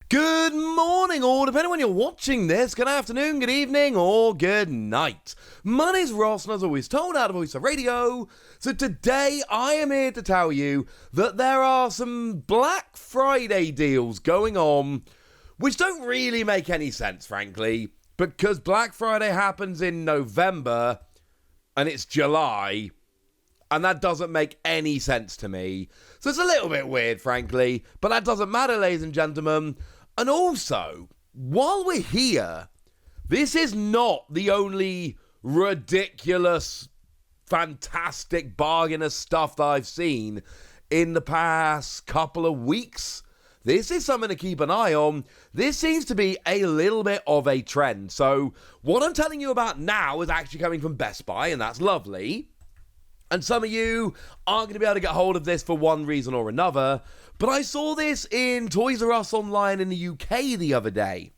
Good morning, or depending on when you're watching this, good afternoon, good evening, or good night. My name's Ross, and as always told out of Voice of Radio. So today I am here to tell you that there are some Black Friday deals going on, which don't really make any sense, frankly, because Black Friday happens in November, and it's July, and that doesn't make any sense to me. So it's a little bit weird, frankly, but that doesn't matter, ladies and gentlemen. And also, while we're here, this is not the only ridiculous, fantastic bargainer stuff that I've seen in the past couple of weeks. This is something to keep an eye on. This seems to be a little bit of a trend. So what I'm telling you about now is actually coming from Best Buy, and that's lovely. And some of you aren't going to be able to get hold of this for one reason or another, but I saw this in Toys R Us online in the UK the other day.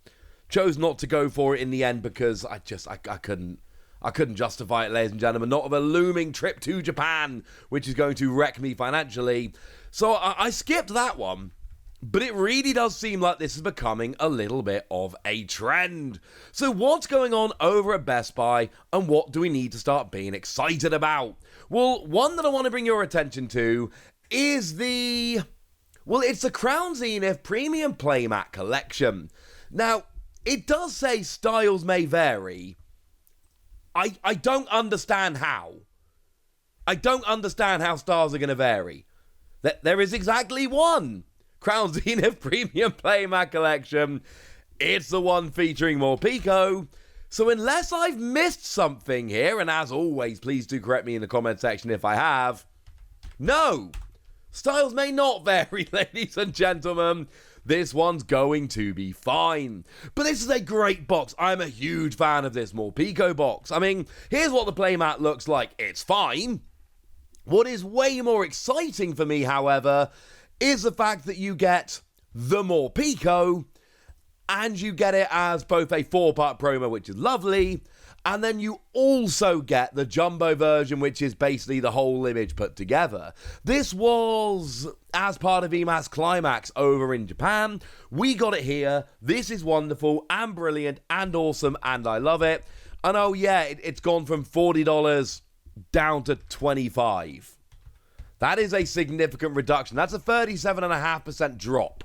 Chose not to go for it in the end because I couldn't justify it, ladies and gentlemen. Not of a looming trip to Japan, which is going to wreck me financially. So I skipped that one. But it really does seem like this is becoming a little bit of a trend. So what's going on over at Best Buy, and what do we need to start being excited about? Well, one that I want to bring your attention to is it's the Crown Zenith Premium Playmat Collection. Now, it does say styles may vary. I don't understand how. I don't understand how styles are going to vary. There is exactly one Crown Zenith Premium Playmat Collection. It's the one featuring more Pico. So unless I've missed something here, and as always, please do correct me in the comment section if I have. No, styles may not vary, ladies and gentlemen. This one's going to be fine. But this is a great box. I'm a huge fan of this more Pico box. I mean, here's what the playmat looks like. It's fine. What is way more exciting for me, however, is the fact that you get the more Pico, and you get it as both a 4-part promo, which is lovely, and then you also get the jumbo version, which is basically the whole image put together. This was as part of VMAX Climax over in Japan. We got it here. This is wonderful and brilliant and awesome, and I love it. And oh yeah, it's gone from $40 down to $25. That is a significant reduction. That's a 37.5% drop.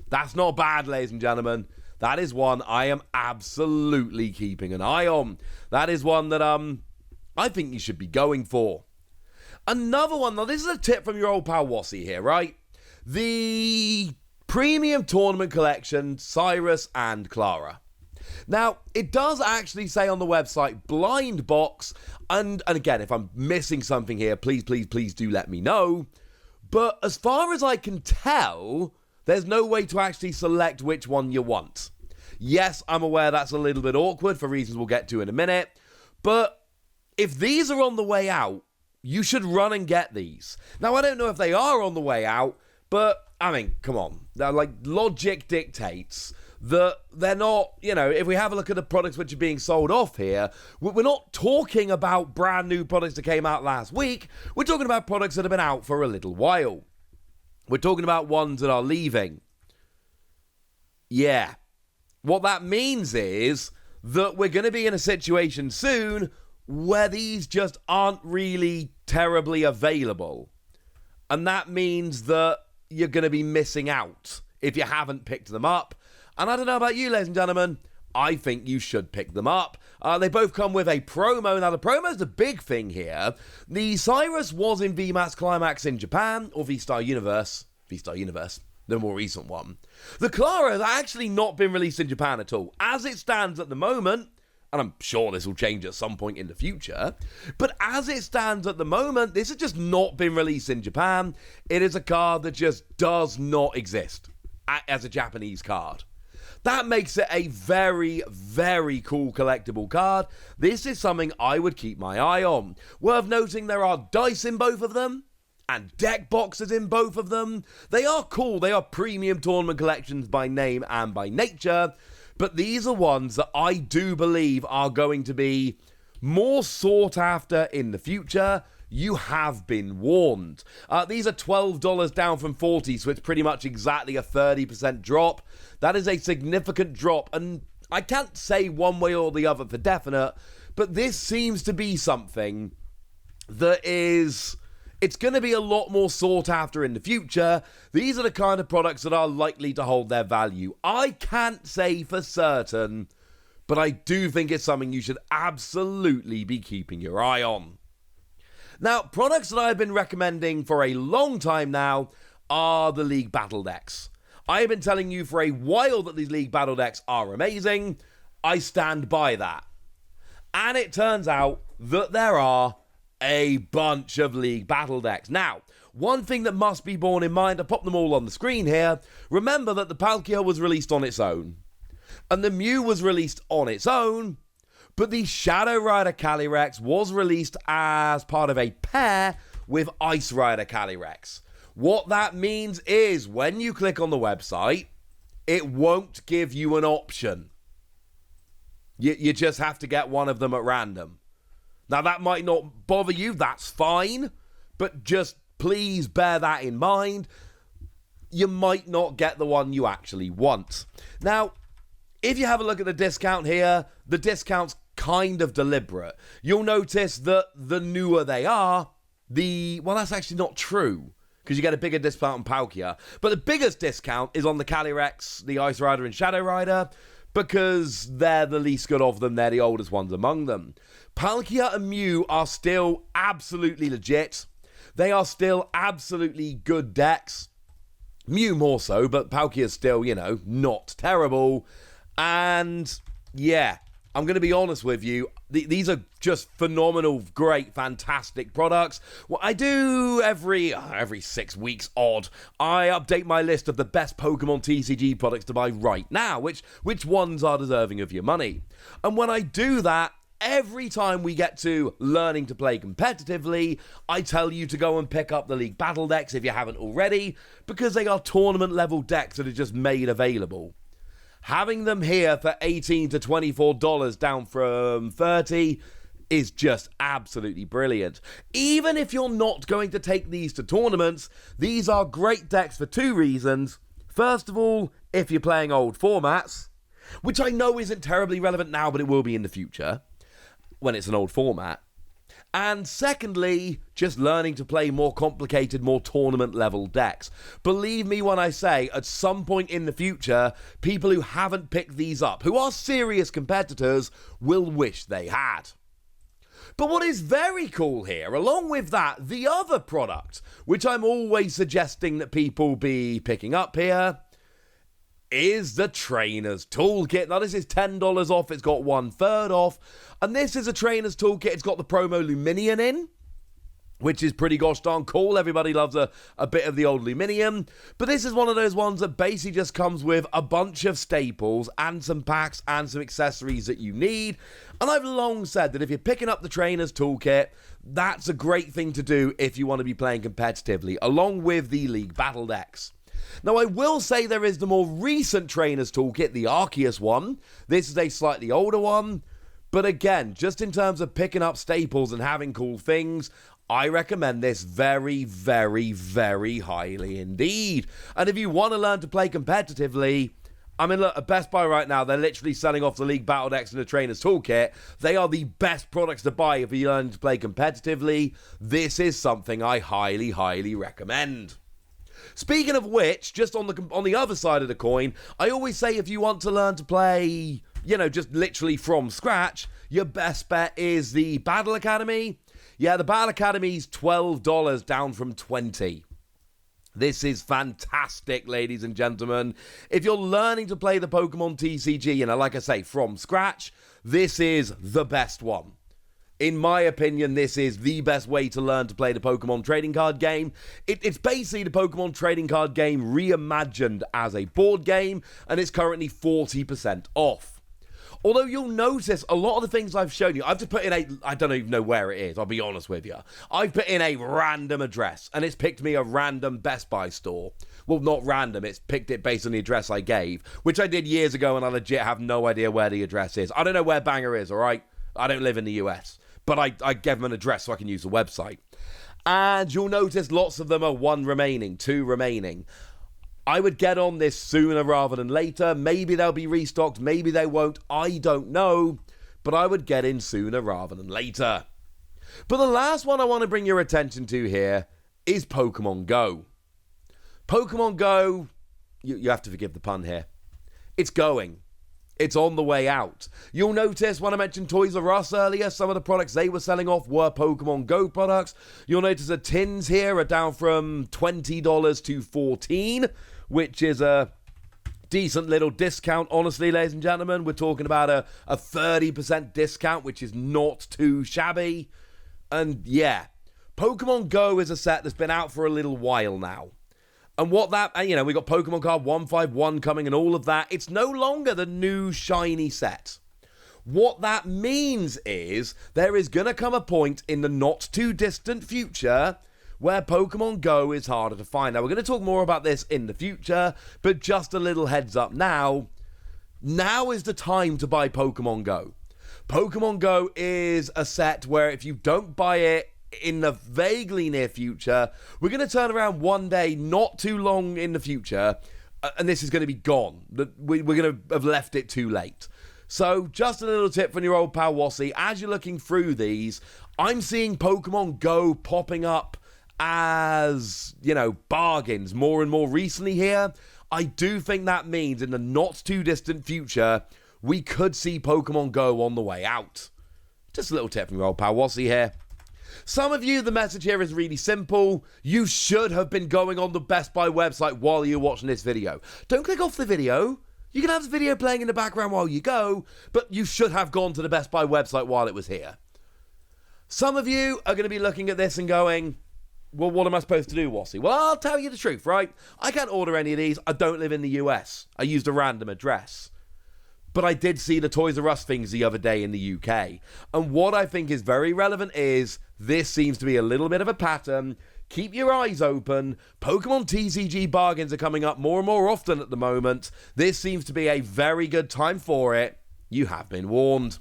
That's not bad, ladies and gentlemen. That is one I am absolutely keeping an eye on. That is one that I think you should be going for. Another one, now this is a tip from your old pal Wassy here, right? The Premium Tournament Collection, Cyrus and Clara. Now, it does actually say on the website blind box, and again, if I'm missing something here, please do let me know. But as far as I can tell, there's no way to actually select which one you want. Yes, I'm aware that's a little bit awkward for reasons we'll get to in a minute, but if these are on the way out, you should run and get these. Now, I don't know if they are on the way out, but, I mean, come on. Logic dictates that they're not, if we have a look at the products which are being sold off here, we're not talking about brand new products that came out last week. We're talking about products that have been out for a little while. We're talking about ones that are leaving. Yeah. What that means is that we're going to be in a situation soon where these just aren't really terribly available. And that means that you're going to be missing out if you haven't picked them up. And I don't know about you, ladies and gentlemen, I think you should pick them up. They both come with a promo. Now, the promo's the big thing here. The Cyrus was in VMAX Climax in Japan, or V-Star Universe, the more recent one. The Clara has actually not been released in Japan at all. As it stands at the moment, and I'm sure this will change at some point in the future, but as it stands at the moment, this has just not been released in Japan. It is a card that just does not exist as a Japanese card. That makes it a very, very cool collectible card. This is something I would keep my eye on. Worth noting, there are dice in both of them, and deck boxes in both of them. They are cool. They are premium tournament collections by name and by nature, but these are ones that I do believe are going to be more sought after in the future. you have been warned. These are $12 down from $40, so it's pretty much exactly a 30% drop. That is a significant drop, and I can't say one way or the other for definite, but this seems to be something that is... It's going to be a lot more sought after in the future. These are the kind of products that are likely to hold their value. I can't say for certain, but I do think it's something you should absolutely be keeping your eye on. Now, products that I've been recommending for a long time now are the League Battle Decks. I have been telling you for a while that these League Battle Decks are amazing. I stand by that. And it turns out that there are a bunch of League Battle Decks. Now, one thing that must be borne in mind, I pop them all on the screen here. Remember that the Palkia was released on its own, and the Mew was released on its own, but the Shadow Rider Calyrex was released as part of a pair with Ice Rider Calyrex. What that means is when you click on the website, it won't give you an option. You just have to get one of them at random. Now, that might not bother you, that's fine, but just please bear that in mind. You might not get the one you actually want. Now, if you have a look at the discount here, the discount's kind of deliberate. You'll notice that the newer they are, well, that's actually not true, because you get a bigger discount on Palkia. But the biggest discount is on the Calyrex, the Ice Rider, and Shadow Rider, because they're the least good of them. They're the oldest ones among them. Palkia and Mew are still absolutely legit. They are still absolutely good decks. Mew more so, but Palkia's still, not terrible. And yeah, I'm going to be honest with you. These are just phenomenal, great, fantastic products. What I do every 6 weeks odd, I update my list of the best Pokemon TCG products to buy right now, which ones are deserving of your money. And when I do that, every time we get to learning to play competitively, I tell you to go and pick up the League Battle Decks if you haven't already, because they are tournament level decks that are just made available. Having them here for $18 to $24 down from $30 is just absolutely brilliant. Even if you're not going to take these to tournaments, these are great decks for two reasons. First of all, if you're playing old formats, which I know isn't terribly relevant now, but it will be in the future when it's an old format. And secondly, just learning to play more complicated, more tournament-level decks. Believe me when I say, at some point in the future, people who haven't picked these up, who are serious competitors, will wish they had. But what is very cool here, along with that, the other product, which I'm always suggesting that people be picking up here, is the Trainer's Toolkit. Now, this is $10 off. It's got 1/3 off. And this is a Trainer's Toolkit. It's got the promo Luminion in, which is pretty gosh darn cool. Everybody loves a bit of the old Luminium. But this is one of those ones that basically just comes with a bunch of staples and some packs and some accessories that you need. And I've long said that if you're picking up the Trainer's Toolkit, that's a great thing to do if you want to be playing competitively, along with the League Battle Decks. Now, I will say there is the more recent Trainer's Toolkit, the Arceus one. This is a slightly older one. But again, just in terms of picking up staples and having cool things, I recommend this very, very, very highly indeed. And if you want to learn to play competitively, I mean, look, at Best Buy right now, they're literally selling off the League Battle Decks and the Trainer's Toolkit. They are the best products to buy if you learn to play competitively. This is something I highly, highly recommend. Speaking of which, just on the other side of the coin, I always say if you want to learn to play, just literally from scratch, your best bet is the Battle Academy. Yeah, the Battle Academy's $12 down from $20. This is fantastic, ladies and gentlemen. If you're learning to play the Pokemon TCG, like I say, from scratch, this is the best one. In my opinion, this is the best way to learn to play the Pokemon trading card game. It's basically the Pokemon trading card game reimagined as a board game, and it's currently 40% off. Although you'll notice a lot of the things I've shown you, I've just put in I don't even know where it is, I'll be honest with you. I've put in a random address, and it's picked me a random Best Buy store. Well, not random, it's picked it based on the address I gave, which I did years ago, and I legit have no idea where the address is. I don't know where Bangor is, alright? I don't live in the US. but I gave them an address so I can use the website. And you'll notice lots of them are 1 remaining, 2 remaining. I would get on this sooner rather than later. Maybe they'll be restocked, maybe they won't, I don't know. But I would get in sooner rather than later. But the last one I want to bring your attention to here is Pokemon Go. Pokemon Go, you have to forgive the pun here. It's going. It's on the way out. You'll notice when I mentioned Toys R Us earlier, some of the products they were selling off were Pokemon Go products. You'll notice the tins here are down from $20 to $14, which is a decent little discount, honestly, ladies and gentlemen. We're talking about a 30% discount, which is not too shabby. And yeah, Pokemon Go is a set that's been out for a little while now. And what that, we got Pokemon Card 151 coming and all of that. It's no longer the new shiny set. What that means is there is going to come a point in the not too distant future where Pokemon Go is harder to find. Now, we're going to talk more about this in the future, but just a little heads up now. Now is the time to buy Pokemon Go. Pokemon Go is a set where if you don't buy it in the vaguely near future, we're going to turn around one day not too long in the future, and this is going to be gone. We're going to have left it too late. So just a little tip from your old pal Wassy, as you're looking through these, I'm seeing Pokemon Go popping up as, bargains more and more recently here. I do think that means in the not too distant future, we could see Pokemon Go on the way out. Just a little tip from your old pal Wassy here. Some of you, the message here is really simple. You should have been going on the Best Buy website while you're watching this video. Don't click off the video. You can have the video playing in the background while you go, but you should have gone to the Best Buy website while it was here. Some of you are going to be looking at this and going, well, what am I supposed to do, Wassy? Well, I'll tell you the truth, right? I can't order any of these. I don't live in the US. I used a random address. But I did see the Toys R Us things the other day in the UK. And what I think is very relevant is this seems to be a little bit of a pattern. Keep your eyes open. Pokemon TCG bargains are coming up more and more often at the moment. This seems to be a very good time for it. You have been warned.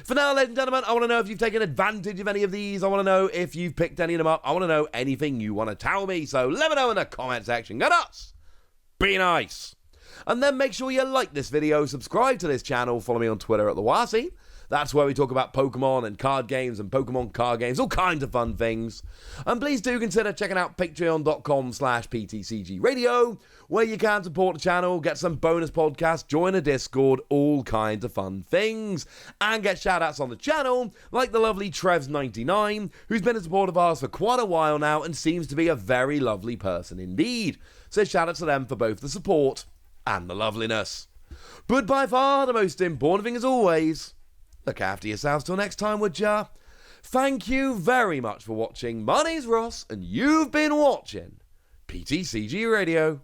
For now, ladies and gentlemen, I want to know if you've taken advantage of any of these. I want to know if you've picked any of them up. I want to know anything you want to tell me. So let me know in the comment section. Go nuts! Be nice! And then make sure you like this video, subscribe to this channel, follow me on Twitter at @TheWassy. That's where we talk about Pokemon and card games and Pokemon card games, all kinds of fun things. And please do consider checking out patreon.com/PTCGradio, where you can support the channel, get some bonus podcasts, join a Discord, all kinds of fun things. And get shout-outs on the channel, like the lovely Trevs99, who's been a supporter of ours for quite a while now and seems to be a very lovely person indeed. So shout-out to them for both the support and the loveliness. But by far the most important thing as always, look after yourselves till next time, would ya? Thank you very much for watching. My name's Ross, and you've been watching PTCG Radio.